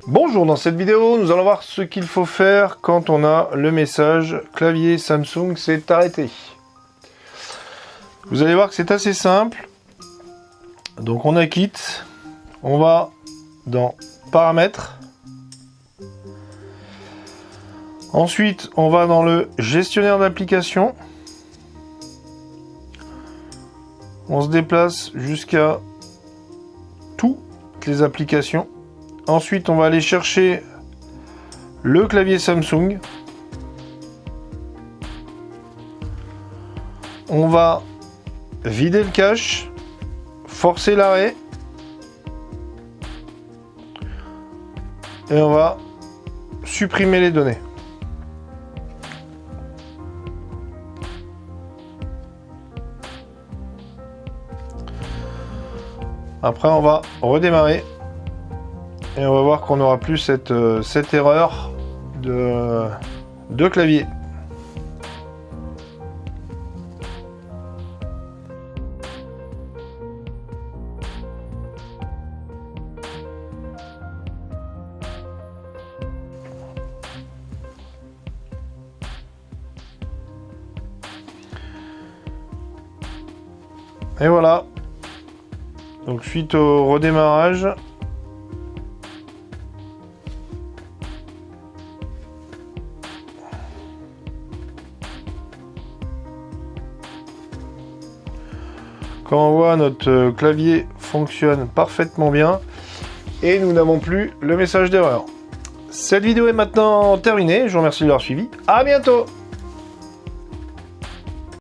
Bonjour, dans cette vidéo, nous allons voir ce qu'il faut faire quand on a le message clavier Samsung s'est arrêté. Vous allez voir que c'est assez simple. Donc on a quitte, on va dans paramètres. Ensuite, on va dans le gestionnaire d'applications. On se déplace jusqu'à toutes les applications. Ensuite, on va aller chercher le clavier Samsung. On va vider le cache, forcer l'arrêt. Et on va supprimer les données. Après, on va redémarrer. Et on va voir qu'on n'aura plus cette erreur de clavier. Et voilà. Donc suite au redémarrage, quand on voit notre clavier fonctionne parfaitement bien et nous n'avons plus le message d'erreur. Cette vidéo est maintenant terminée, je vous remercie de l'avoir suivi, à bientôt.